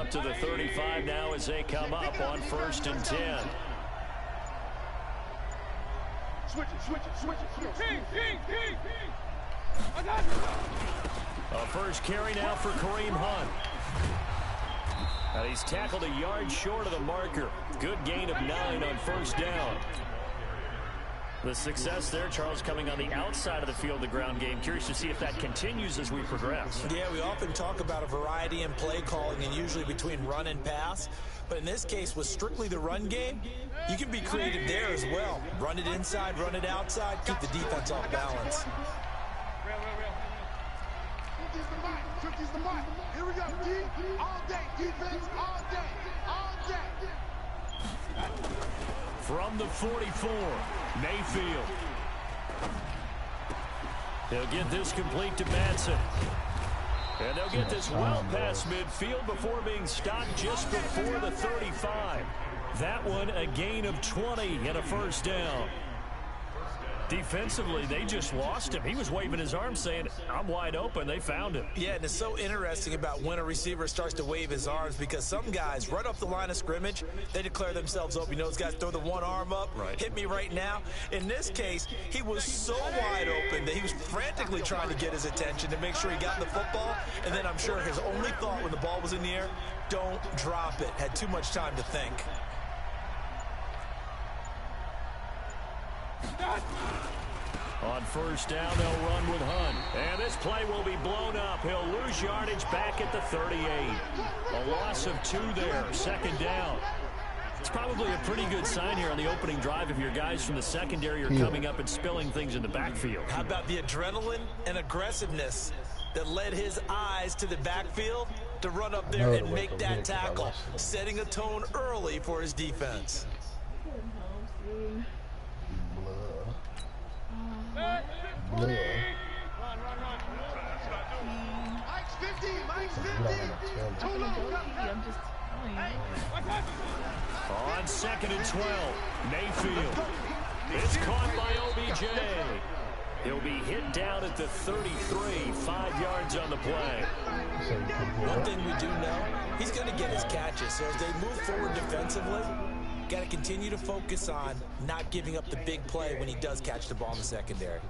Out to the 35 now as they come up on 1st and 10. A first carry now for Kareem Hunt. And he's tackled a yard short of the marker. Good gain of 9 on 1st down. The success there, Charles, coming on the outside of the field, the ground game. Curious to see if that continues as we progress. Yeah, we often talk about a variety in play calling and usually between run and pass. But in this case, with strictly the run game, you can be creative there as well. Run it inside, run it outside, keep the defense off balance. Here we go, D, all day, defense, all day, all day. From the 44, Mayfield. He'll get this complete to Madsen. And they'll get this well past midfield before being stopped just before the 35. That one a gain of 20 and a 1st down. Defensively, they just lost him. He was waving his arms saying, I'm wide open. They found him. Yeah, and it's so interesting about when a receiver starts to wave his arms because some guys, right off the line of scrimmage, they declare themselves open. You know, those guys throw the one arm up, hit me right now. In this case, he was so wide open that he was frantically trying to get his attention to make sure he got the football. And then I'm sure his only thought when the ball was in the air, don't drop it. Had too much time to think. On 1st down, they'll run with Hunt. And this play will be blown up. He'll lose yardage back at the 38. A loss of 2 there, 2nd down. It's probably a pretty good sign here on the opening drive if your guys from the secondary are coming up and spilling things in the backfield. How about the adrenaline and aggressiveness that led his eyes to the backfield to run up there and make that tackle, setting a tone early for his defense. Run. Mike's 50, Mike's 50. Too low. On 2nd and 12, Mayfield. It's caught by OBJ. He'll be hit down at the 33, 5 yards on the play. One thing we do know, he's going to get his catches. So as they move forward defensively, got to continue to focus on not giving up the big play when he does catch the ball in the secondary.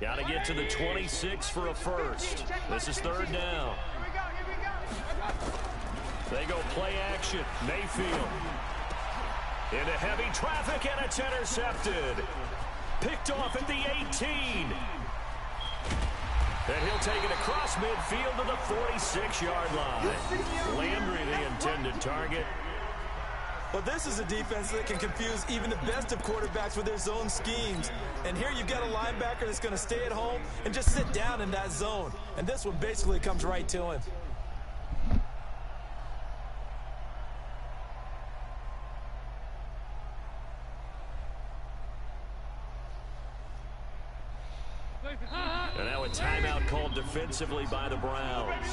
Got to get to the 26 for a first. This is 3rd down. They go play action. Mayfield. Into heavy traffic, and it's intercepted. Picked off at the 18. And he'll take it across midfield to the 46-yard line. Landry, the intended target. Well, this is a defense that can confuse even the best of quarterbacks with their zone schemes. And here you've got a linebacker that's going to stay at home and just sit down in that zone. And this one basically comes right to him. And now a timeout called defensively by the Browns.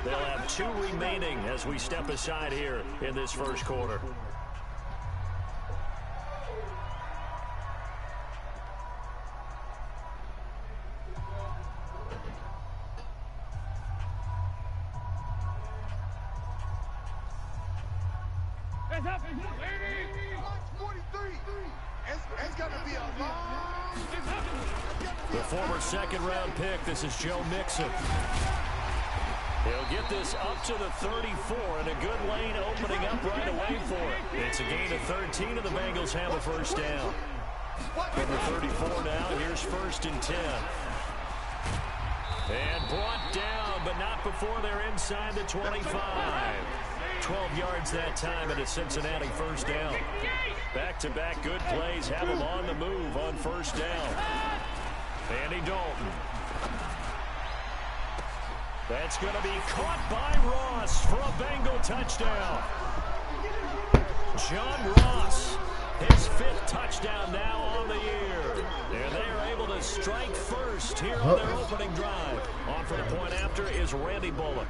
They'll have 2 remaining as we step aside here in this 1st quarter. The former 2nd-round pick, this is Joe Mixon. He'll get this up to the 34, and a good lane opening up right away for it. It's a gain of 13, and the Bengals have a 1st down. From the 34 now, here's 1st and 10. And brought down, but not before they're inside the 25. 12 yards that time, and a Cincinnati 1st down. Back-to-back good plays have them on the move on 1st down. Andy Dalton. That's going to be caught by Ross for a Bengal touchdown. John Ross, his 5th touchdown now on the year. And they are able to strike first here on their opening drive. On for the point after is Randy Bullock.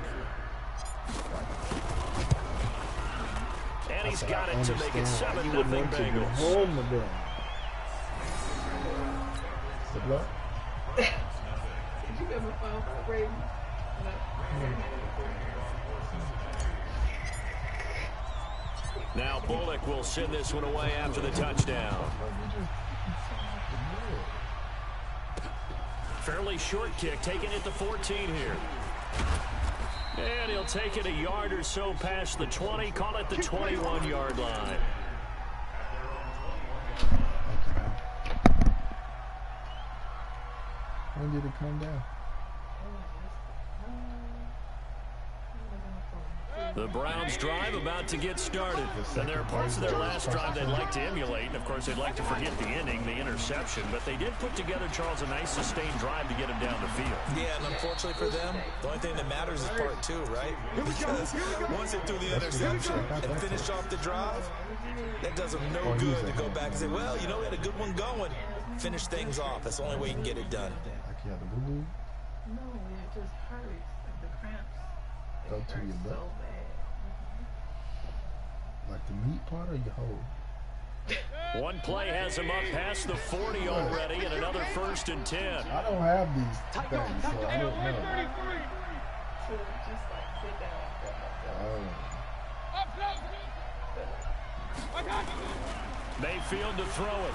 And he's got it to make it 7-0 Bengals. The blood? Did you get my phone vibrating? No. Now Bullock will send this one away after the touchdown. Fairly short kick, taking it to 14 here. And he'll take it a yard or so past the 20, call it the 21-yard line. When did it come down? The Browns drive about to get started. And there are parts of their last drive they'd like to emulate. And, of course, they'd like to forget the ending, the interception. But they did put together, Charles, a nice sustained drive to get him down the field. Yeah, and unfortunately for them, the only thing that matters is part two, right? Because once they threw the interception and finished off the drive, that does them no good to go back and say, well, you know, we had a good one going. Finish things off. That's the only way you can get it done. Like you had the boo-boo? No, it just hurts. Like the cramps. Go to your butt. So bad. Like the meat part or your whole? One play has him up past the 40 already, and another 1st and 10. I don't have these things, so I don't know. So just like sit down. Mayfield to throw it.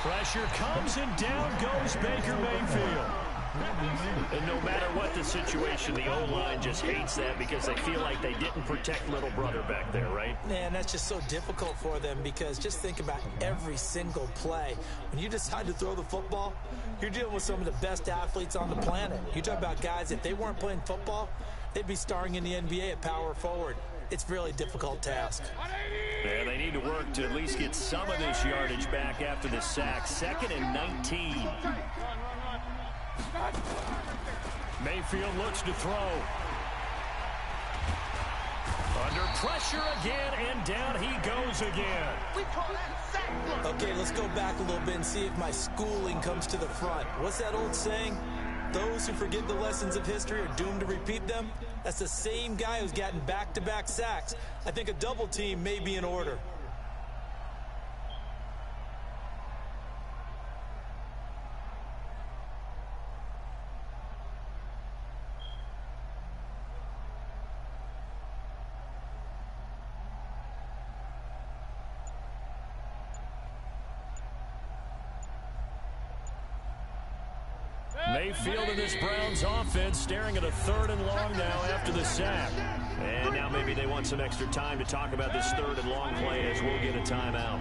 Pressure comes and down goes Baker Mayfield. And no matter what the situation, the O-line just hates that because they feel like they didn't protect little brother back there, right? Man, that's just so difficult for them because just think about every single play. When you decide to throw the football, you're dealing with some of the best athletes on the planet. You talk about guys, if they weren't playing football, they'd be starring in the NBA at power forward. It's a really difficult task. Yeah, they need to work to at least get some of this yardage back after the sack. 2nd and 19. Mayfield looks to throw. Under pressure again, and down he goes again. Okay, let's go back a little bit and see if my schooling comes to the front. What's that old saying? Those who forget the lessons of history are doomed to repeat them. That's the same guy who's gotten back-to-back sacks. I think a double team may be in order. Mayfield in this Browns offense staring at a 3rd and long now after the sack. And now maybe they want some extra time to talk about this 3rd and long play as we'll get a timeout.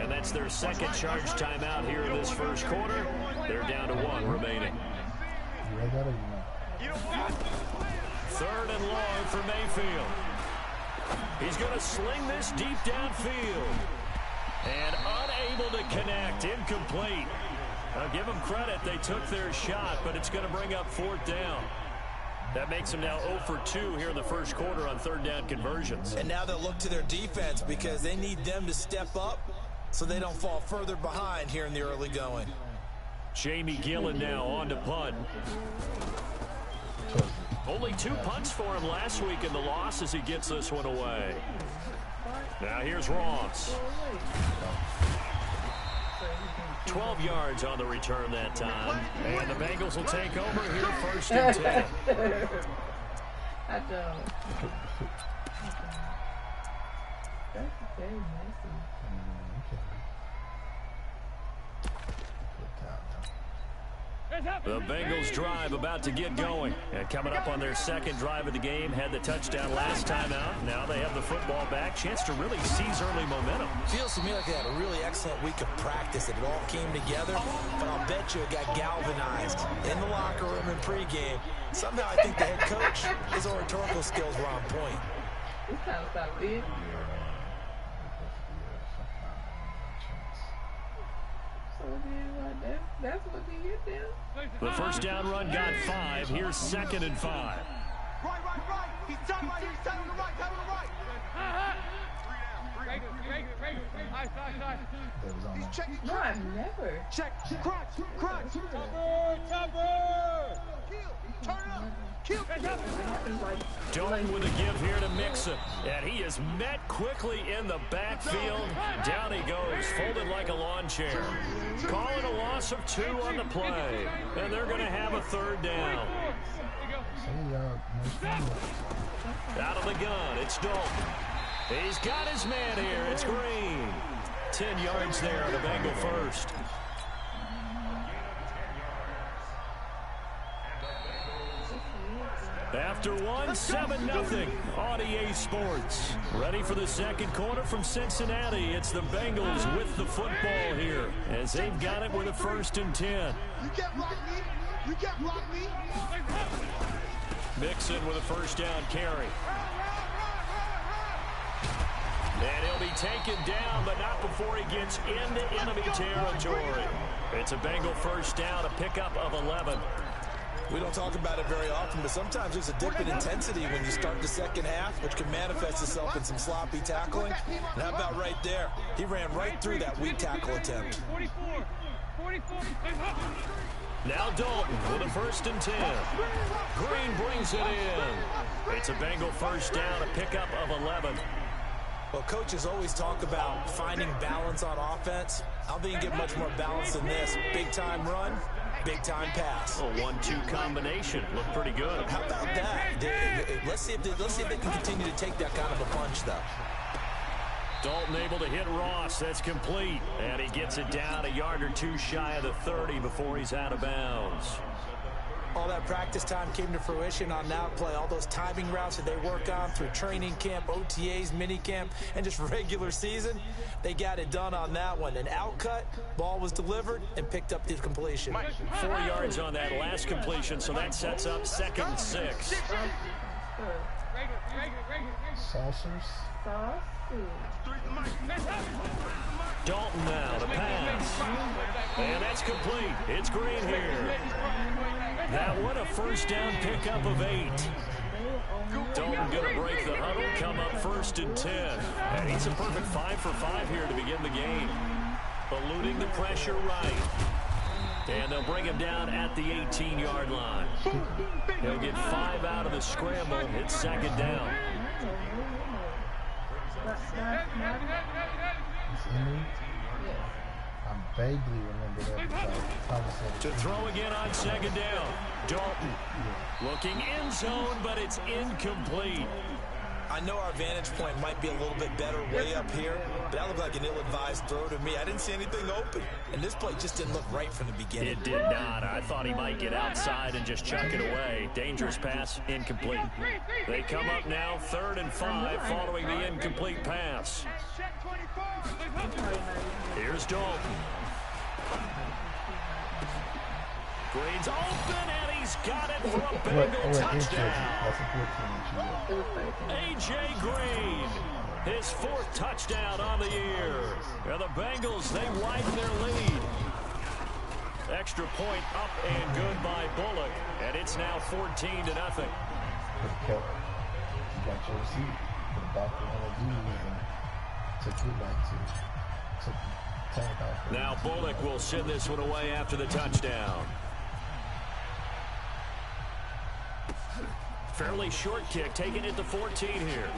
And that's their second charge timeout here in this first quarter. They're down to 1 remaining. 3rd and long for Mayfield. He's going to sling this deep downfield. And unable to connect. Incomplete. I'll give them credit. They took their shot, but it's going to bring up 4th down. That makes them now 0 for 2 here in the first quarter on 3rd down conversions. And now they'll look to their defense because they need them to step up so they don't fall further behind here in the early going. Jamie Gillen now on to punt. Only 2 punts for him last week in the loss as he gets this one away. Now here's Ross. 12 yards on the return that time. And the Bengals will take over here 1st and 10. I don't. That's very messy. The Bengals drive about to get going. And coming up on their 2nd drive of the game, had the touchdown last time out. Now they have the football back. Chance to really seize early momentum. Feels to me like they had a really excellent week of practice. It all came together, but I'll bet you it got galvanized in the locker room and pregame. Somehow I think the head coach, his oratorical skills were on point. This kind of stuff weird. So then, that's what they get there. The 1st down run got 5. Here's 2nd and 5. Right. He's turning right. He's turning to the right. Turning to the right. He's checking. No, I've never. Check. Crunch. Chopper. Turn it up. Dalton with a give here to Mixon. And he is met quickly in the backfield. Down he goes, folded like a lawn chair. Calling a loss of 2 on the play. And they're going to have a 3rd down. Out of the gun, it's Dalton. He's got his man here. It's Green. 10 yards there on the Bengal first. After 1, 7-0 on EA Sports. Ready for the second quarter from Cincinnati. It's the Bengals with the football here as they've got it with a 1st and 10. You can't block me. You can't block me. Mixon with a 1st down carry. And he'll be taken down, but not before he gets into enemy territory. It's a Bengal 1st down, a pickup of 11. We don't talk about it very often, but sometimes there's a dip in intensity when you start the second half, which can manifest itself in some sloppy tackling. And how about right there? He ran right through that weak tackle attempt. Now Dalton with a 1st and 10. Green brings it in. It's a Bengal 1st down, a pickup of 11. Well, coaches always talk about finding balance on offense. I don't think you get much more balance than this. Big-time run, big-time pass. A 1-2 combination. Looked pretty good. How about that? Let's see if they can continue to take that kind of a punch, though. Dalton able to hit Ross. That's complete. And he gets it down a yard or 2 shy of the 30 before he's out of bounds. All that practice time came to fruition on that play. All those timing routes that they work on through training camp, OTAs, minicamp, and just regular season, they got it done on that one. An outcut, ball was delivered, and picked up the completion. 4 yards on that last completion, so that sets up 2nd and 6. Saucers. Dalton now to pass. And that's complete. It's Green here. That one a 1st down pickup of 8. Dalton going to break the huddle, come up 1st and 10. And he's a perfect 5 for 5 here to begin the game. Eluding the pressure right. And they'll bring him down at the 18-yard line. He'll get 5 out of the scramble. It's 2nd down. I vaguely remember that. To throw again on 2nd down. Dalton looking end zone, but it's incomplete. I know our vantage point might be a little bit better way up here, but that looked like an ill-advised throw to me. I didn't see anything open, and this play just didn't look right from the beginning. It did not. I thought he might get outside and just chuck it away. Dangerous pass, incomplete. They come up now 3rd and 5 following the incomplete pass. Here's Dalton. Green's open, and he's got it for a Bengal touchdown. A.J. Green, his 4th touchdown on the year. And the Bengals, they widen their lead. Extra point up and good by Bullock, and it's now 14-0. You got your receipt. The doctor had to do and took it back to the tag off. Now Bullock will send this one away after the touchdown. Fairly short kick, taking it to 14 here.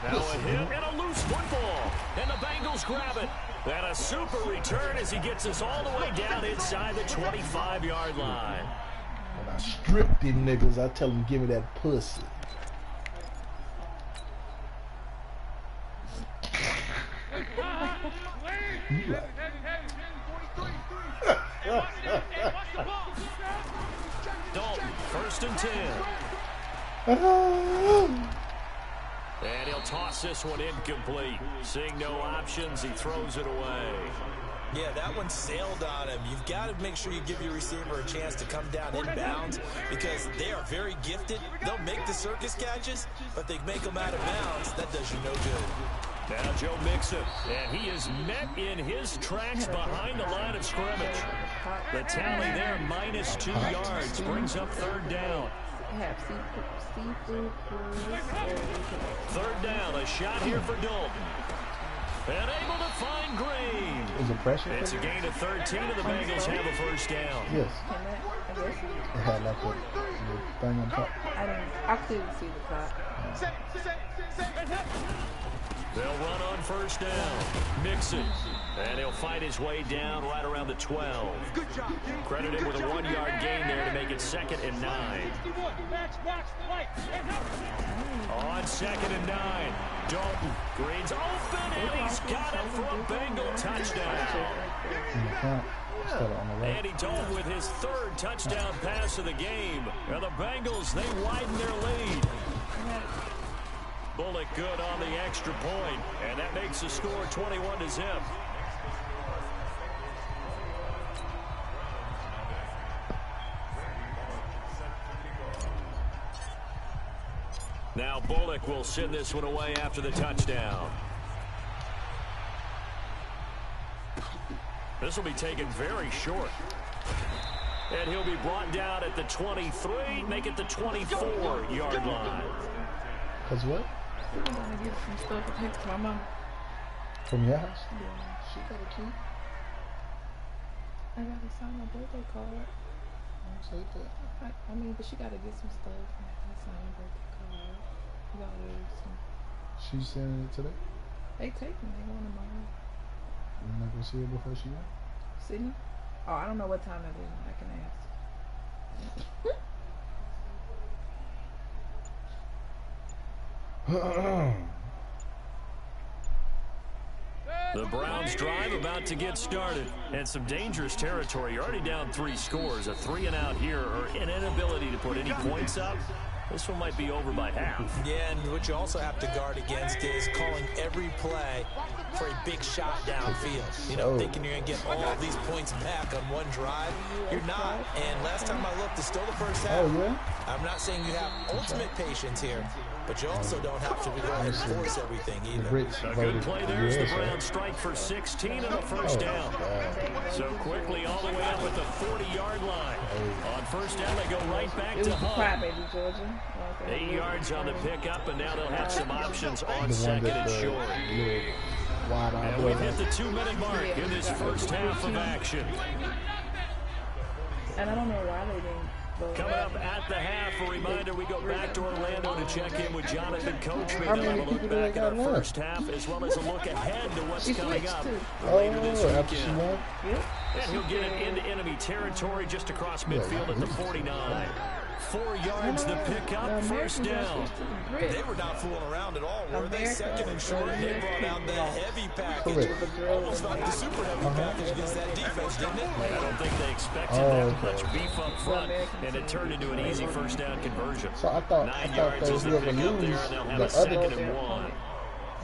Now a hit and a loose football. And the Bengals grab it. And a super return as he gets us all the way down inside the 25-yard line. When I strip them niggas, I tell them, give me that pussy. Dalton, 1st and 10. And he'll toss this one incomplete. Seeing no options, he throws it away. Yeah, that one sailed on him. You've got to make sure you give your receiver a chance to come down inbounds because they are very gifted. They'll make the circus catches, but they make them out of bounds. That does you no good. Now Joe Mixon, and he is met in his tracks behind the line of scrimmage. The tally there, -2 yards, brings up 3rd down. Seafood, 3rd down, a shot here for Dalton. And able to find Green. Is it pressure? It's a gain of 13, and the Bengals have a 1st down. Yes. It had like a thing on top. I couldn't see the top. They'll run on first down. Mixon. And he'll fight his way down right around the 12. Credit him with a 1-yard gain there to make it 2nd and 9. On 2nd and 9. Dalton. Green's open, and he's got it for a Bengal touchdown. Andy Dalton with his 3rd touchdown pass of the game. And the Bengals, they widen their lead. Bullock good on the extra point, and that makes the score 21-0. Now Bullock will send this one away after the touchdown. This will be taken very short. And he'll be brought down at the 23, make it the 24-yard line. Cause what? I'm gonna get some stuff to take to my mom. From your house? Yeah, she got a key. I gotta sign my birthday card. Don't say that. I mean, but she gotta get some stuff. I gotta sign my birthday card. We gotta do some. She's sending it today? They take me. They want tomorrow. You're not gonna see her before she went? Sydney? Oh, I don't know what time that is. I can ask. The Browns drive about to get started, and some dangerous territory. You're already down 3 scores. A 3-and-out here, or an inability to put any points up. This one might be over by half. Yeah, and what you also have to guard against is calling every play for a big shot downfield. You know, thinking you're going to get all these points back on one drive. You're not. And last time I looked, it's still the first half. Oh, yeah? I'm not saying you have ultimate patience here, but you also don't have to go ahead and force everything either. A good play there as the Browns strike for 16 and a first down. So quickly all the way up at the 40-yard line. On first down, they go right back to Hunt. Baby Georgia. 8 yards on the pickup, and now they'll have some options on 2nd and short. And we've hit the 2-minute mark in this first half of action. And I don't know why they didn't. Coming up at the half, a reminder, we go back to Orlando to check in with Jonathan Coachman. And have a look back at our first half, as well as a look ahead to what's coming up later this weekend. And he'll get it into enemy territory just across midfield at the 49. 4 yards the pickup, first down. They were not fooling around at all, were they? 2nd and short, they brought out the heavy package. Almost like the super heavy package against that defense, didn't it? I don't think they expected that much beef up front, and it turned into an easy first down conversion. So I thought 9 yards is the pickup there, and they'll have a 2nd and 1.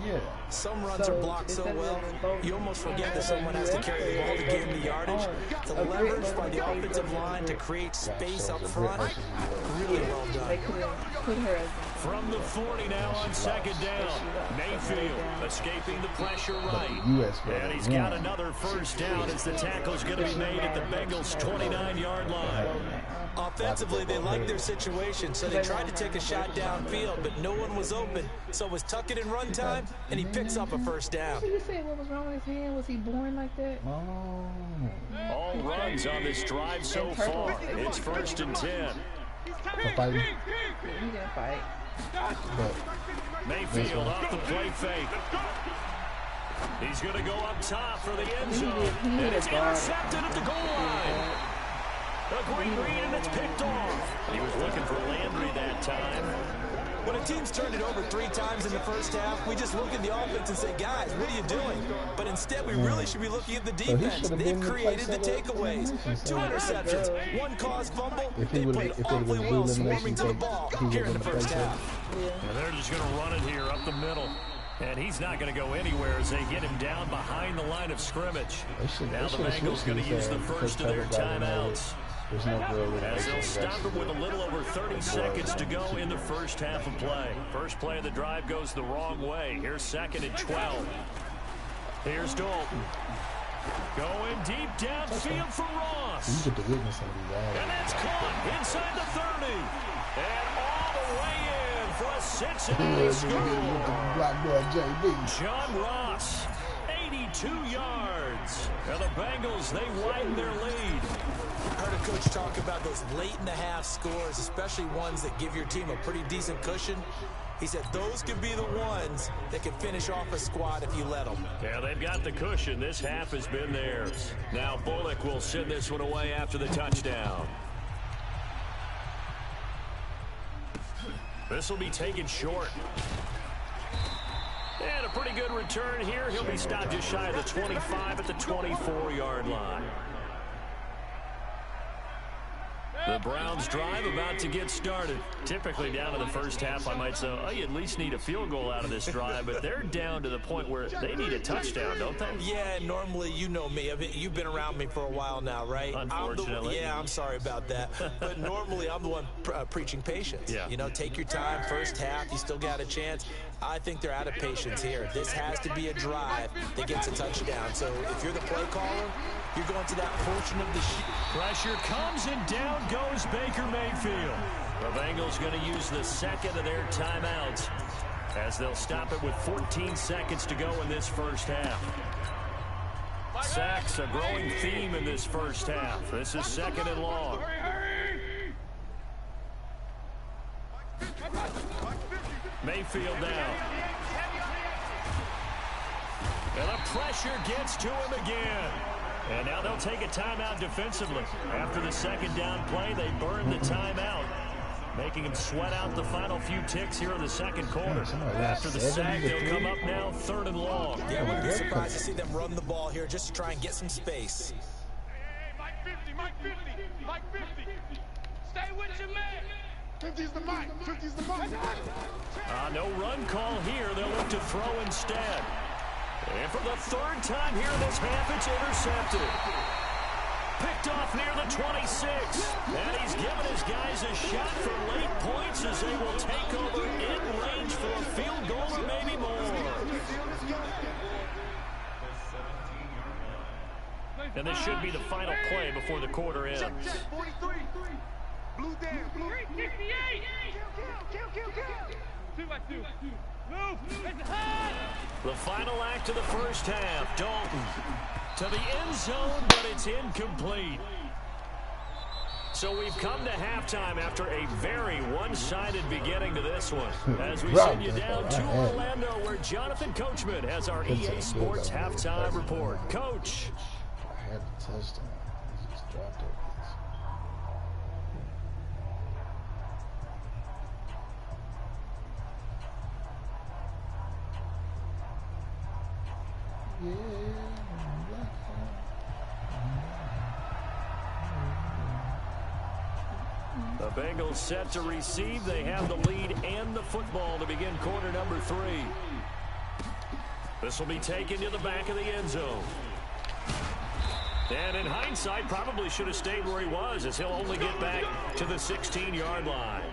Yeah. Some runs are blocked so well, you almost forget that someone has to carry the ball to gain the yardage. The leverage by the offensive line to create space up front, really well done. From the 40 now on 2nd down. Mayfield escaping the pressure right. And he's got another first down as the tackle's going to be made at the Bengals' 29-yard line. Offensively, they liked their situation, so they tried to take a shot downfield, but no one was open. So it was tuck it in run time, and he picks up a first down. Did you say what was wrong with his hand? Was he born like that? All runs on this drive so far. It's 1st and 10. He didn't fight. Mayfield off the play fake. He's going to go up top for the end zone. And it's intercepted at the goal line. A great read, and it's picked off. He was looking for Landry that time. When a team's turned it over 3 times in the first half, we just look at the offense and say, guys, what are you doing? But instead, we really should be looking at the defense. They've created the takeaways. 2 interceptions, 1 caused fumble. They played awfully well swarming to the ball here in the first half. And they're just going to run it here up the middle. And he's not going to go anywhere as they get him down behind the line of scrimmage. Now the Bengals going to use the first of their timeouts. There's no as they'll stop him with a little over 30 seconds to go in the first half of play. First play of the drive goes the wrong way. Here's 2nd and 12. Here's Dalton. Going deep downfield for Ross. You get the witness of the and that's caught inside the 30. And all the way in for a Cincinnati score. Black boy JB. John Ross. 2 yards. And the Bengals, they widen their lead. I heard a coach talk about those late-in-the-half scores, especially ones that give your team a pretty decent cushion. He said those could be the ones that can finish off a squad if you let them. Yeah, they've got the cushion. This half has been theirs. Now Bullock will send this one away after the touchdown. This will be taken short. And a pretty good return here. He'll be stopped just shy of the 25 at the 24-yard line. The Browns drive about to get started. Typically down to the first half, I might say, oh, you at least need a field goal out of this drive, but they're down to the point where they need a touchdown, don't they? Yeah, normally, you know me. You've been around me for a while now, right? Unfortunately. I'm sorry about that. But normally, I'm the one preaching patience. Yeah. You know, take your time. First half, you still got a chance. I think they're out of patience here. This has to be a drive that gets a touchdown. So if you're the play caller, you're going to that portion of the sheet. Pressure comes and down goes Baker Mayfield. The Bengals going to use the second of their timeouts as they'll stop it with 14 seconds to go in this first half. Sacks, a growing theme in this first half. This is 2nd and long. Mayfield down. And the pressure gets to him again. And now they'll take a timeout defensively. After the second down play, they burn the timeout, making him sweat out the final few ticks here in the second quarter. After the sack, they'll come up now 3rd and long. Yeah, I wouldn't be surprised to see them run the ball here just to try and get some space. Mike 50, Mike 50, Mike 50. Stay with your man. 50's the Mike, 50's the Mike. No run call here. They'll look to throw instead. And for the 3rd time here in this half, it's intercepted. Picked off near the 26. And he's given his guys a shot for late points as they will take over in range for a field goal or maybe more. And this should be the final play before the quarter ends. 43. Blue down. 368. Kill. 2-2. The final act of the first half. Dalton to the end zone, but it's incomplete. So we've come to halftime after a very one-sided beginning to this one. As we send you down to Orlando, where Jonathan Coachman has our EA Sports halftime report. Coach. I had to touch him. He just dropped it. The Bengals set to receive. They have the lead and the football to begin quarter number 3. This will be taken to the back of the end zone. And in hindsight, probably should have stayed where he was, as he'll only get back to the 16-yard line.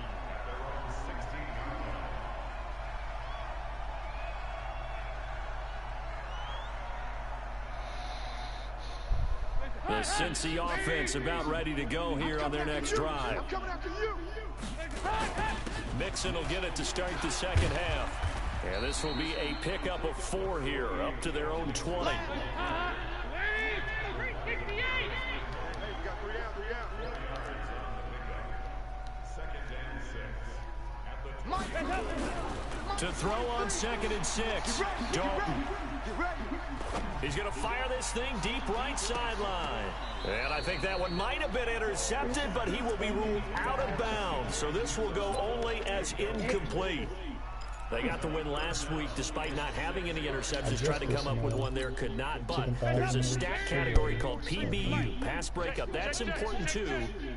The Cincy offense about ready to go here on their next drive. Mixon will get it to start the second half. And this will be a pickup of 4 here, up to their own 20. To throw on 2nd and 6. Dalton. He's going to fire this thing deep right sideline. And I think that one might have been intercepted, but he will be ruled out of bounds. So this will go only as incomplete. They got the win last week despite not having any interceptions. Tried to come up with one there, could not. But there's a stat category called PBU, pass breakup. That's important too,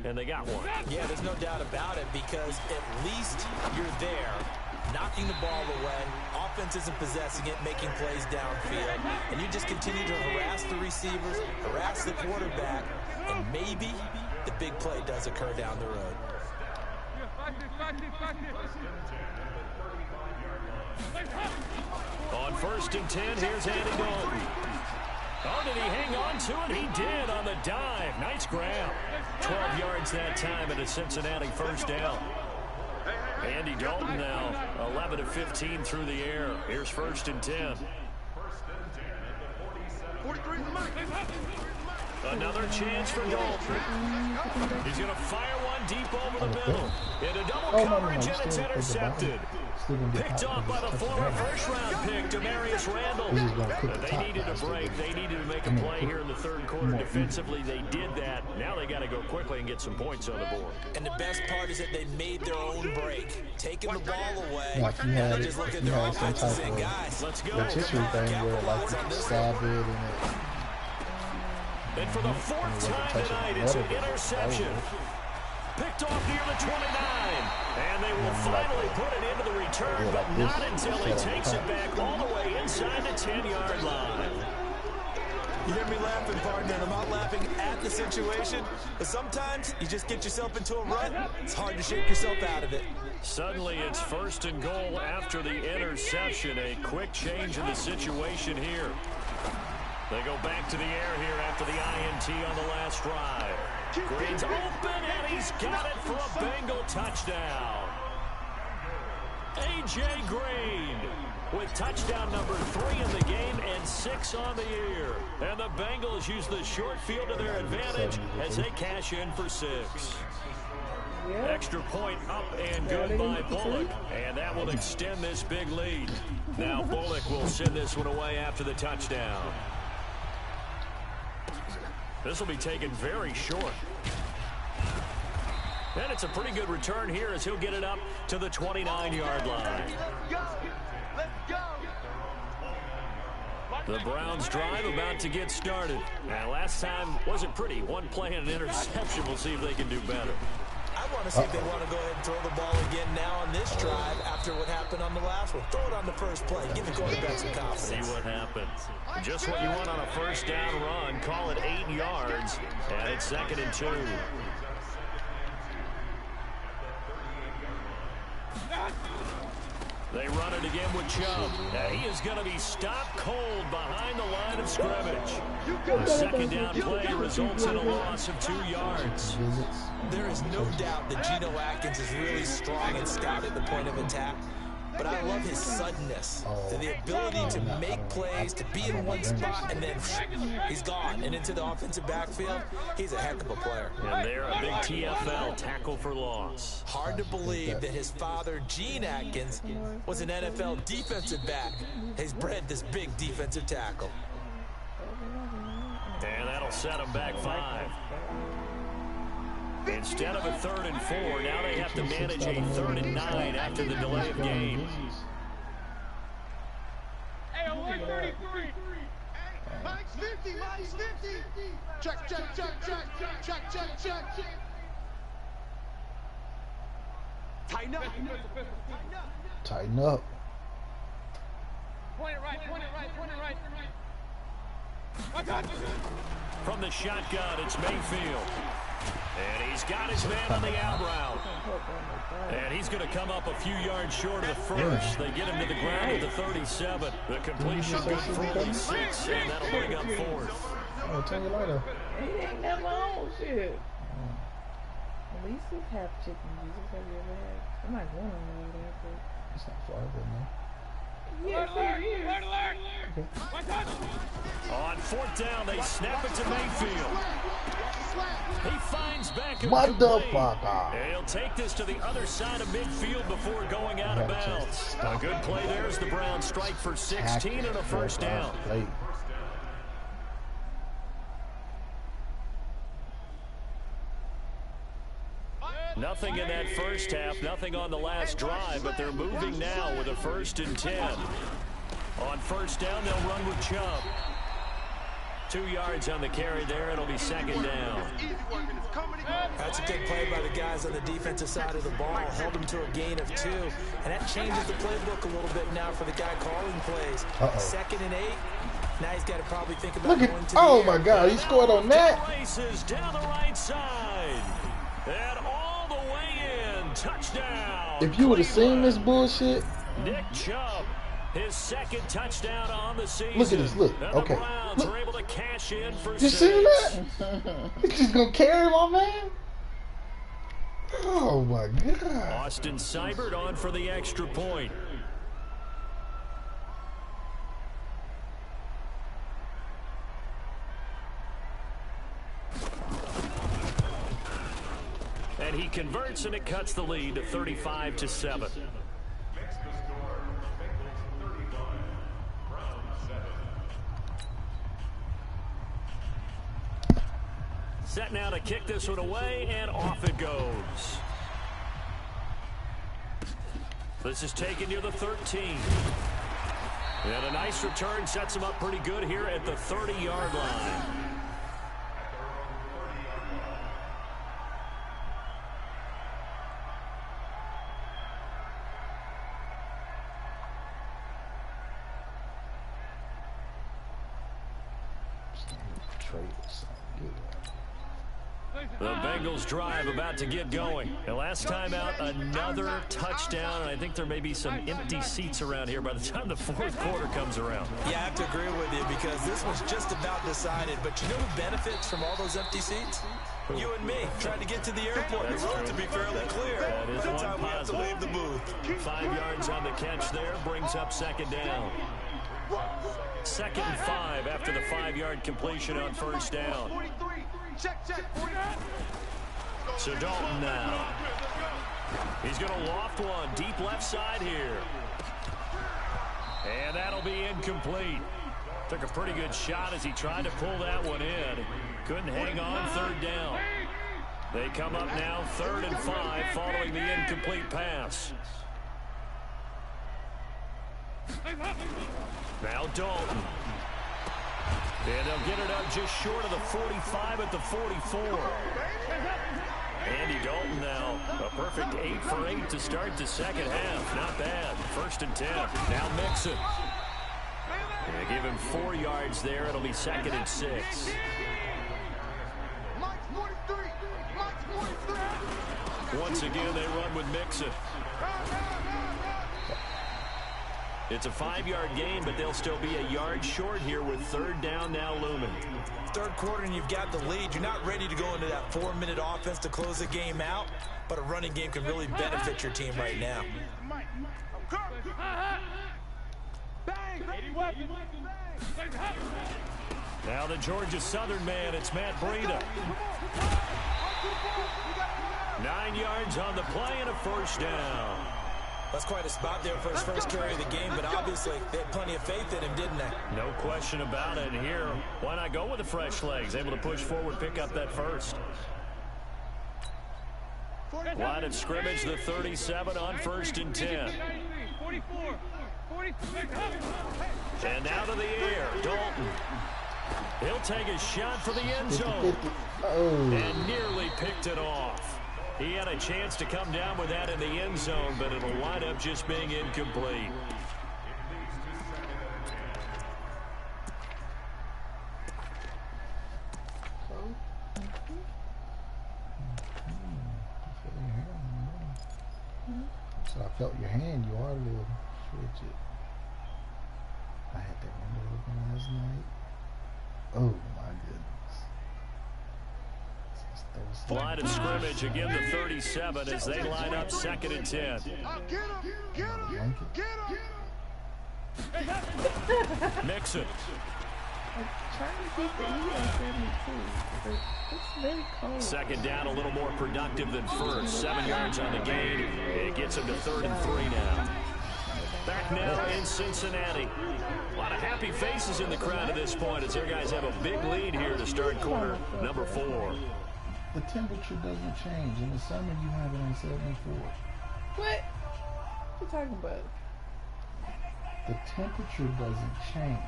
and they got one. Yeah, there's no doubt about it, because at least you're there, knocking the ball away. Offense isn't possessing it, making plays downfield. And you just continue to harass the receivers, harass the quarterback, and maybe the big play does occur down the road. On 1st and 10, here's Andy Dalton. Oh, did he hang on to it? He did on the dive. Nice grab. 12 yards that time and a Cincinnati first down. Andy Dalton now 11 of 15 through the air. Here's 1st and 10. Another chance for Dalton. He's going to fire one deep over the middle. Into double coverage, and it's intercepted. Picked off by the former first-round pick, Demarius Randall. They needed a break. They needed to make a play here in the third quarter. Defensively, they did that. Now they got to go quickly and get some points on the board. And the best part is that they made their own break, taking the ball away. Like you had, just look at you their had some offense type and say, of guys, let's go. rotisserie thing where like you can stab it and it. And for the fourth time tonight, it's an interception. Picked off near the 29. And they will finally put it into the return, but not until he takes it back all the way inside the 10-yard line. You hear me laughing, partner, and I'm not laughing at the situation, but sometimes you just get yourself into a rut. It's hard to shake yourself out of it. Suddenly, it's first and goal after the interception. A quick change in the situation here. They go back to the air here after the INT on the last drive. Green's open, and he's got it for a Bengal touchdown. A.J. Green with touchdown number 3 in the game and 6 on the year. And the Bengals use the short field to their advantage as they cash in for 6. Extra point up and good by Bullock. And that will extend this big lead. Now Bullock will send this one away after the touchdown. This will be taken very short. And it's a pretty good return here as he'll get it up to the 29-yard line. The Browns drive about to get started. And last time wasn't pretty. One play and an interception. We'll see if they can do better. I want to see if they want to go ahead and throw the ball again now on this drive after what happened on the last one. Throw it on the first play. Give the quarterback some confidence. See what happens. Just what you want on a first down run. Call it 8 yards. And it's 2nd and 2. They run it again with Chubb. Now he is going to be stopped cold behind the line of scrimmage. The second down play results in a loss of 2 yards. There is no doubt that Geno Atkins is really strong and stout at the point of attack. But I love his suddenness, the ability to make plays, to be in one spot, and then he's gone and into the offensive backfield. He's a heck of a player. And they're a big TFL, tackle for loss. Hard to believe that his father, Gene Atkins, was an NFL defensive back. He's bred this big defensive tackle. And that'll set him back 5. Instead of a 3rd and 4, now they have to manage a 3rd and 9 after the delay of game. Hey, 133. Mike's 50, Mike's 50. Check, check, check, check, check, check, check. Tighten up. Tighten up. Point it right, point it right, point it right. From the shotgun, it's Mayfield. And he's got his man on the out route. And he's going to come up a few yards short of the first. They get him to the ground at the 37. The completion good for only 6, and that'll bring up 4th. Oh, tell you later. It ain't never on shit. At least it's half chicken Jesus. Have you ever had? I might want to know that, but It's not far, but no. yes, it is. On 4th down, they snap it to Mayfield. He finds back and Motherfucker. and he'll take this to the other side of midfield before going out of bounds. A good play there as the Browns strike for 16 and a first down. Nothing in that first half, nothing on the last drive, but they're moving now with a 1st and 10. On 1st down, they'll run with Chubb. 2 yards on the carry there. It'll be 2nd down. That's a good play by the guys on the defensive side of the ball. Held them to a gain of 2. And that changes the playbook a little bit now for the guy calling plays. 2nd and 8. Now he's got to probably think about going to the oh air. my God, he scored on that. Races down the right side. And all the way in. Touchdown. If you would have seen this bullshit. Nick Chubb. His 2nd touchdown on the season. Look at this, look. And Okay. the Browns are able to cash in for You 6. seen that? He's just going to carry my man? Oh my God. Austin Seibert on for the extra point. – And he converts, and it cuts the lead to 35-7. Set now to kick this one away, and off it goes. This is taken near the 13. And a nice return sets him up pretty good here at the 30-yard line. The Bengals drive about to get going. And last time out, another touchdown. And I think there may be some empty seats around here by the time the fourth quarter comes around. Yeah, I have to agree with you because this was just about decided. But you know who benefits from all those empty seats? You and me, trying to get to the airport. The road to be fairly clear. That is the one time we have to leave the booth. 5 yards on the catch there brings up second down. 2nd and 5 after the 5-yard completion on first down. So Dalton now. He's going to loft one deep left side here. And that'll be incomplete. Took a pretty good shot as he tried to pull that one in. Couldn't hang on 3rd down. They come up now 3rd and 5 following the incomplete pass. Now Dalton. And they'll get it up just short of the 45 at the 44. Andy Dalton now a perfect 8 for 8 to start the second half. Not bad. 1st and 10. Now Mixon. They give him 4 yards there. It'll be 2nd and 6. Once again, they run with Mixon. It's a 5-yard gain, but they'll still be a yard short here with 3rd down now looming. 3rd quarter and you've got the lead. You're not ready to go into that 4-minute offense to close the game out, but a running game can really benefit your team right now. Now the Georgia Southern man, it's Matt Breida. 9 yards on the play and a 1st down. That's quite a spot there for his first carry of the game, but obviously they had plenty of faith in him, didn't they? No question about it. And here, why not go with the fresh legs? Able to push forward, pick up that first. Line of scrimmage, the 37 on 1st and 10. And out of the air, Dalton. He'll take a shot for the end zone. And nearly picked it off. He had a chance to come down with that in the end zone, but it'll wind up just being incomplete. So I felt your hand. You are a little frigid. I had that window open last night. Oh my goodness. Line of scrimmage, again the 37 as they line up 2nd and 10. Mixon. I'm trying to keep the heat on 72, but it's very cold. 2nd down, a little more productive than first. 7 yards on the gain. It gets him to 3rd and 3 now. Back now in Cincinnati. A lot of happy faces in the crowd at this point as their guys have a big lead here to start quarter number 4. The temperature doesn't change. In the summer, you have it on 74. What? What you talking about? The temperature doesn't change.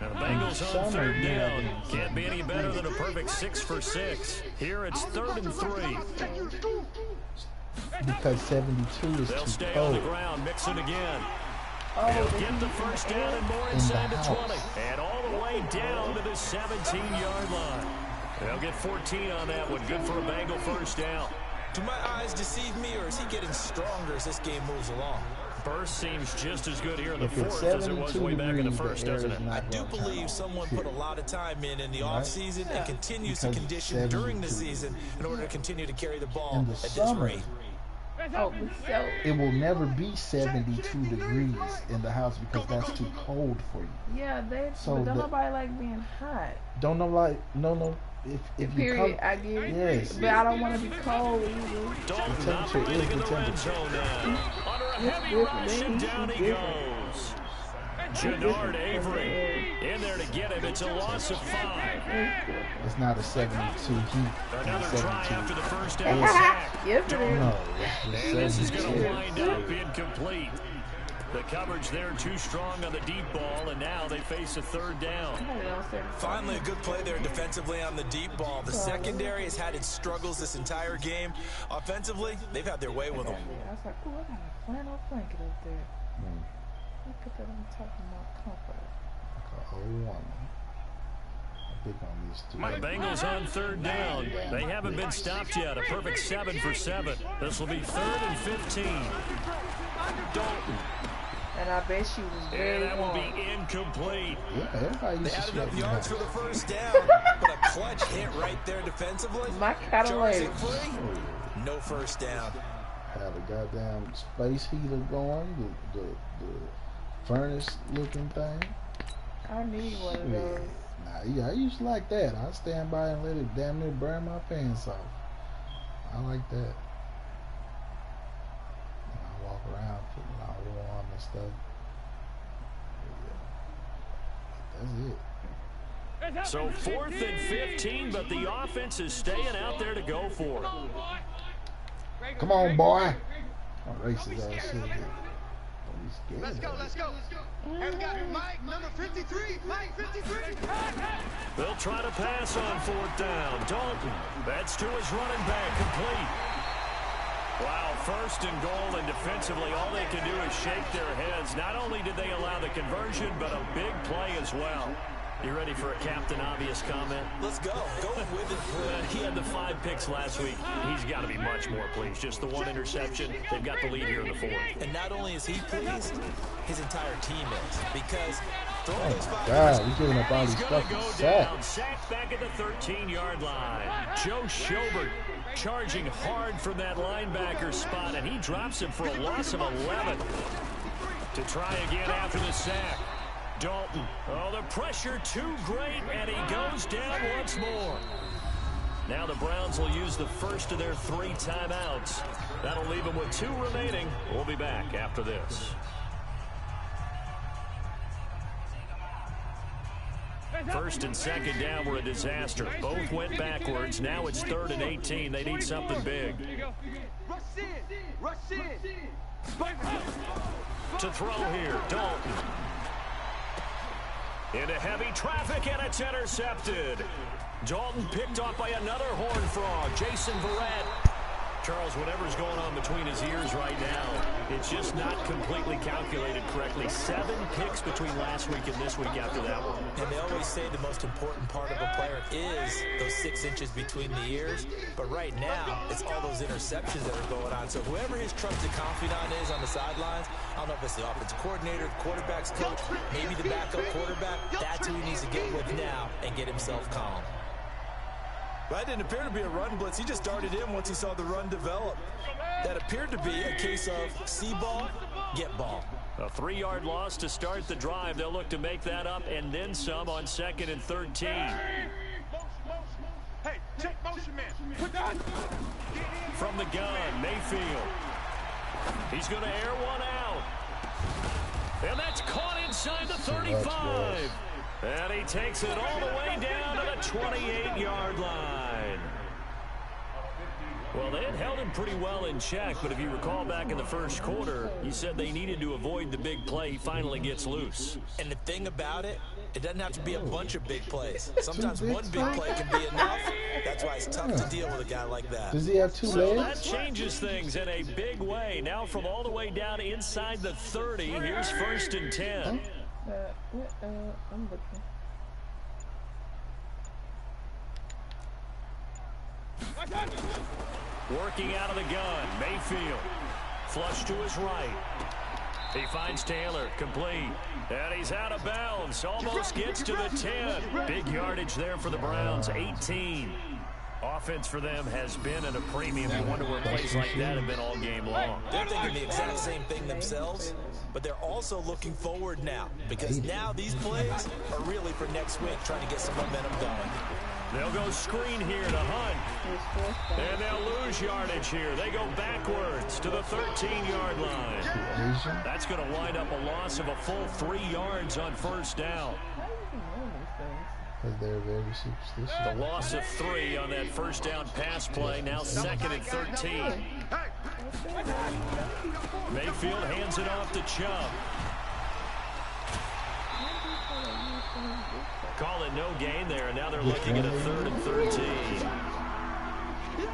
Now the Bengals on 3rd down. Can't be any better than a perfect 6 for 6. Here it's 3rd and 3. Because 72 is They'll too stay cold. on the ground, Mixon again. He'll get the 1st down and more inside the 20. And all the way down to the 17-yard line. They'll get 14 on that one. Good for a Bengal 1st down. Do my eyes deceive me, or is he getting stronger as this game moves along? Burst seems just as good here in the If it's 4th as it was 72 way back in the degrees, 1st, the air doesn't is it? not I do gonna turn believe on, someone put a lot of time in the Right. offseason and continues to Because condition 72. during the season in order to continue to carry the ball In the at this summer, rate. Oh, so it will never be 72 degrees in the house because that's too cold for you. yeah, So but don't the- nobody like being hot. Don't know like no if you Period, come, I get it. yes, But I don't want to be cold either. Dalton operating in the red zone now. Under a heavy rush, and down he goes. Jannard Avery in there to get him. It's a loss of 5. It's not a 72 heat. Another try after the first down Yes, sack. it is. No, And this is going to wind up incomplete. The coverage there too strong on the deep ball, and now they face a 3rd down. Finally, a good play there defensively on the deep ball. The secondary has had its struggles this entire game. Offensively, they've had their way with them. I was like, oh, I got a flannel blanket up there. Let me put that on top of my comforter. Like an old woman. Big on these two. The Bengals on 3rd down. They haven't been stopped yet. A perfect 7 for 7. This will be 3rd and 15. Dalton. And I bet she was very And that will warm. be incomplete. Yeah, everybody They used to had smack enough me yards down. for the first down, but a clutch hit right there defensively. My Charging Cadillac. free, no first down. Had a goddamn space heater going, the furnace looking thing. I need one of Yeah. those. Nah, yeah, I used to like that. I stand by and let it damn near burn my pants off. I like that. And I walk around feeling all warm and stuff. But that's it. So 4th and 15, but the offense is staying out there to go for it. Come on, boy. Oh, racist ass shit. Don't be scared. Let's go, let's go. And we got Mike, number 53. Mike, 53. They'll try to pass on 4th down. Dalton, that's to his running back, complete. Wow, 1st and goal, and defensively, all they can do is shake their heads. Not only did they allow the conversion, but a big play as well. You ready for a Captain Obvious comment? Let's go. Go with it. He had the 5 picks last week. He's got to be much more pleased. Just the 1 interception. They've got the lead here in the 4th. And not only is he pleased, his entire team is. Because throwing those 5 God, we giving up all these He's going to fucking go down. sacks. Sacked back at the 13-yard line. Joe Schobert charging hard from that linebacker spot, and he drops him for a loss of 11. To try again after the sack. Dalton. Oh, the pressure too great, and he goes down once more. Now the Browns will use the first of their 3 timeouts. That'll leave them with 2 remaining. We'll be back after this. 1st and 2nd down were a disaster. Both went backwards. Now it's 3rd and 18. They need something big. Rush in. Rush in. To throw here, Dalton. Into heavy traffic, and it's intercepted. Dalton picked off by another Horned Frog, Jason Verrett. Charles, whatever's going on between his ears right now, it's just not completely calculated correctly. 7 picks between last week and this week after that one. And they always say the most important part of a player is those 6 inches between the ears. But right now, it's all those interceptions that are going on. So whoever his trusted confidant is on the sidelines, I don't know if it's the offensive coordinator, the quarterback's coach, maybe the backup quarterback, that's who he needs to get with now and get himself calm. That didn't appear to be a run blitz. He just darted in once he saw the run develop. That appeared to be a case of see ball, get ball. A 3-yard loss to start the drive. They'll look to make that up and then some on 2nd and 13. Hey, check motion, man. Put that. From the gun, Mayfield. He's going to air one out. And that's caught inside the 35. And he takes it all the way down to the 28-yard line. Well, they had held him pretty well in check, but if you recall back in the first quarter, you said they needed to avoid the big play. He finally gets loose. And the thing about it, it doesn't have to be a bunch of big plays. Sometimes one big play can be enough. That's why it's tough to deal with a guy like that. Does he have 2 So legs? that changes things in a big way. Now from all the way down inside the 30, here's 1st and 10. I'm looking. Working out of the gun, Mayfield. Flush to his right. He finds Taylor, complete. And he's out of bounds. Almost gets to the 10. Big yardage there for the Browns, 18. Offense for them has been at a premium. You wonder where plays like that have been all game long. They're thinking the exact same thing themselves, but they're also looking forward now because now these plays are really for next week, trying to get some momentum going. They'll go screen here to Hunt. And they'll lose yardage here. They go backwards to the 13-yard line. That's going to wind up a loss of a full 3 yards on first down. Because they're very superstitious. The loss of 3 on that first down pass play. Now 2nd and 13. Mayfield hands it off to Chubb. Call it no gain there, and now they're looking at a 3rd and 13.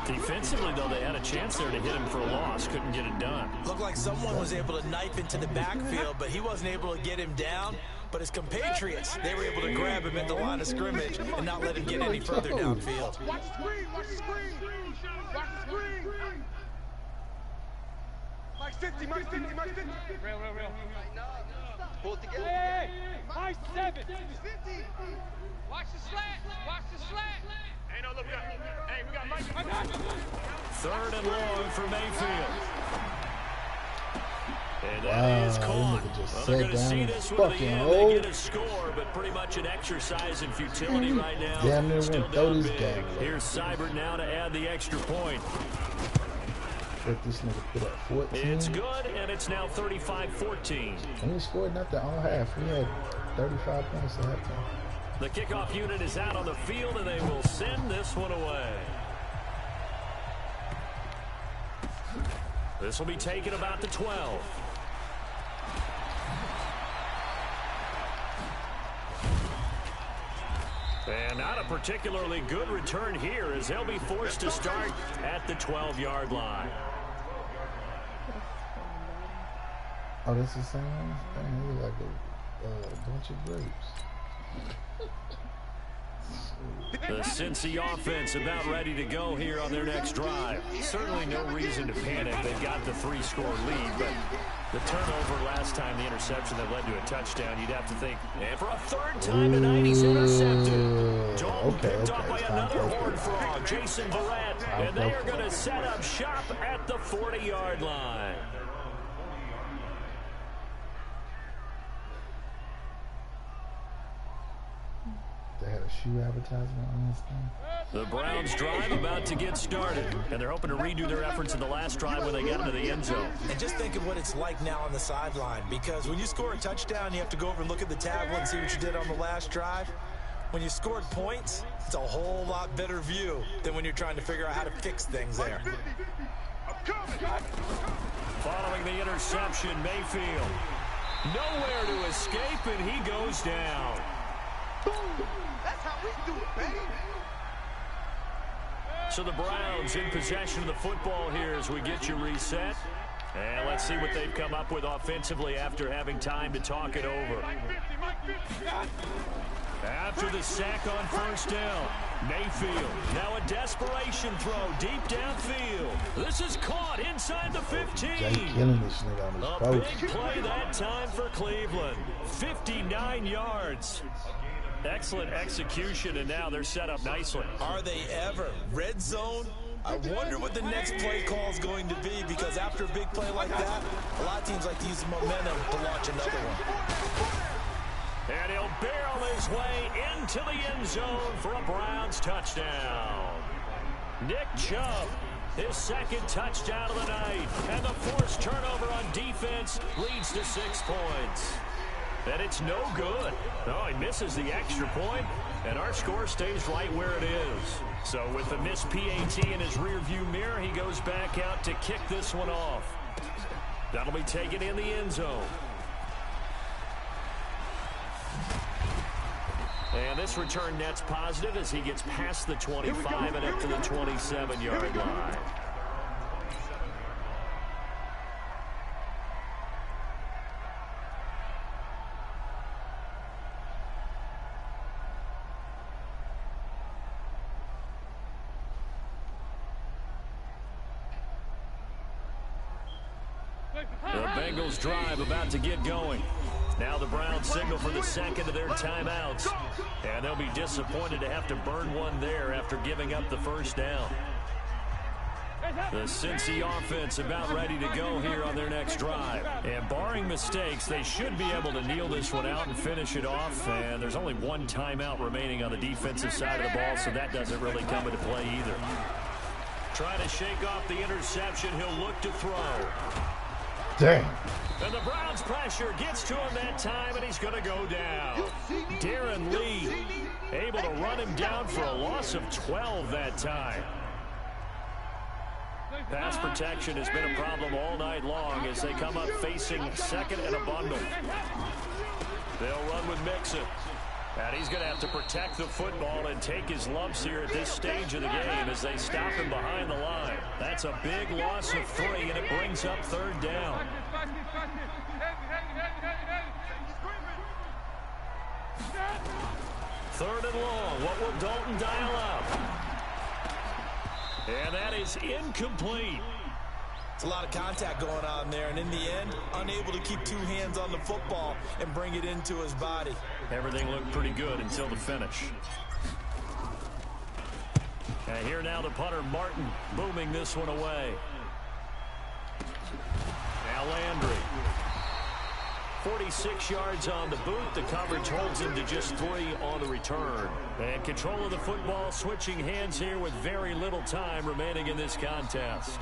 Defensively, though, they had a chance there to hit him for a loss. Couldn't get it done. Looked like someone was able to knife into the backfield, but he wasn't able to get him down. But his compatriots, they were able to grab him at the line of scrimmage and not let him get any further downfield. Watch the screen, watch the screen. Watch the screen. Mike 50, Mike 50, Mike 50. Real. Pull it together. Hey, Mike 7. 50. Watch the slant, watch the slant. Hey, no, look, we got Mike. I got you. 3rd and long for Mayfield. And that is caught. Well, they're going to see this one at the end. They get a score, but pretty much an exercise in futility right now. Damn near Still throw down this big. game. Here's Seibert now to add the extra point. Let this nigga put up 14. It's good, and it's now 35-14. And we scored nothing all half. We had 35 points at halftime. The kickoff unit is out on the field, and they will send this one away. This will be taken about the 12. And not a particularly good return here, as they'll be forced to start at the 12-yard line. Oh, that's the same one? Damn, it look like a bunch of grapes. The Cincy offense about ready to go here on their next drive. Certainly no reason to panic. They've got the 3-score lead, but the turnover last time, the interception that led to a touchdown, you'd have to think, and for a 3rd time tonight, he's intercepted. Dalton picked off by another Horned Frog, Jason Verrett, and they are going to set up shop at the 40-yard line. They had a shoe advertisement on this thing. The Browns drive about to get started, and they're hoping to redo their efforts in the last drive when they get into the end zone. And just think of what it's like now on the sideline, because when you score a touchdown, you have to go over and look at the tablet and see what you did on the last drive. When you scored points, it's a whole lot better view than when you're trying to figure out how to fix things there. Following the interception, Mayfield nowhere to escape, and he goes down. That's how we do it, baby. So the Browns in possession of the football here as we get you reset. And let's see what they've come up with offensively after having time to talk it over. After the sack on first down, Mayfield, now a desperation throw deep downfield. This is caught inside the 15. A big play that time for Cleveland. 59 yards. Excellent execution, and now they're set up nicely. Are they ever? Red zone? I wonder what the next play call is going to be, because after a big play like that, a lot of teams like to use the momentum to launch another one. And he'll barrel his way into the end zone for a Browns touchdown. Nick Chubb, his 2nd touchdown of the night, and the forced turnover on defense leads to 6 points. And it's no good. No, he misses the extra point, and our score stays right where it is. So with the missed PAT in his rearview mirror, he goes back out to kick this one off. That'll be taken in the end zone. And this return net's positive as he gets past the 25 and up to the 27-yard line. The Bengals drive about to get going. Now the Browns signal for the 2nd of their timeouts. And they'll be disappointed to have to burn one there after giving up the first down. The Cincy offense about ready to go here on their next drive. And barring mistakes, they should be able to kneel this one out and finish it off. And there's only one timeout remaining on the defensive side of the ball, so that doesn't really come into play either. Trying to shake off the interception, he'll look to throw. Dang. And the Browns' pressure gets to him that time, and he's going to go down. Darren Lee able to run him down for a loss of 12 that time. Pass protection has been a problem all night long as they come up facing second and a bundle. They'll run with Mixon. And he's going to have to protect the football and take his lumps here at this stage of the game as they stop him behind the line. That's a big loss of 3, and it brings up third down. Third and long. What will Dalton dial up? And that is incomplete. It's a lot of contact going on there, and in the end, unable to keep 2 hands on the football and bring it into his body. Everything looked pretty good until the finish. And here now the punter, Martin, booming this one away. Now Landry. 46 yards on the boot. The coverage holds him to just 3 on the return. And control of the football, switching hands here with very little time remaining in this contest.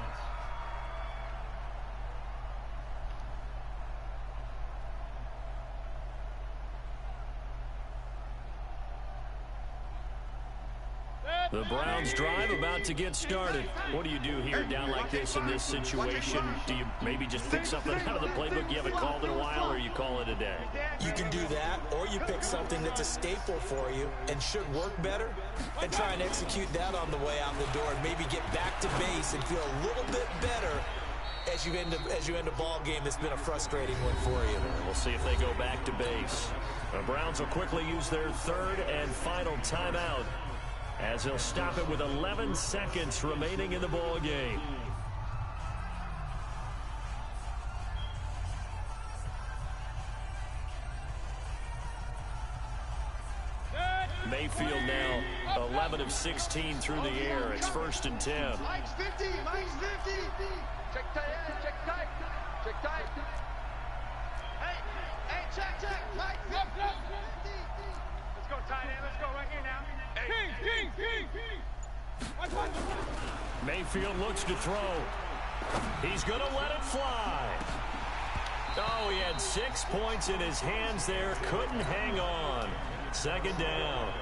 The Browns drive about to get started. What do you do here down like this in this situation? Do you maybe just pick something out of the playbook you haven't called in a while, or you call it a day? You can do that, or you pick something that's a staple for you and should work better and try and execute that on the way out the door and maybe get back to base and feel a little bit better as you end a ball game that's been a frustrating one for you. We'll see if they go back to base. The Browns will quickly use their third and final timeout, as he'll stop it with 11 seconds remaining in the ball game. Mayfield now 11 of 16 through the air. It's 1st and 10. Mike's 50, Mike's 50. Check tight, check tight, check tight. Hey, check, Mike, 50. Let's go tight end, let's go right here now. King. Mayfield looks to throw. He's going to let it fly. Oh, he had 6 points in his hands there. Couldn't hang on. 2nd down.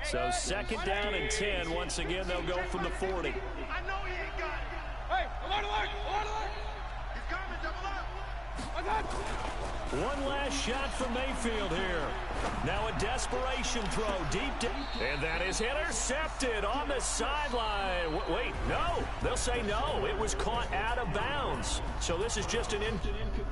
So 2nd down and 10. Once again, they'll go from the 40. I know he ain't got it. Hey, alert. He's coming, double up. One last shot from Mayfield here. Now a desperation throw deep down. And that is intercepted on the sideline. Wait, no. They'll say no. It was caught out of bounds. So this is just an incomplete.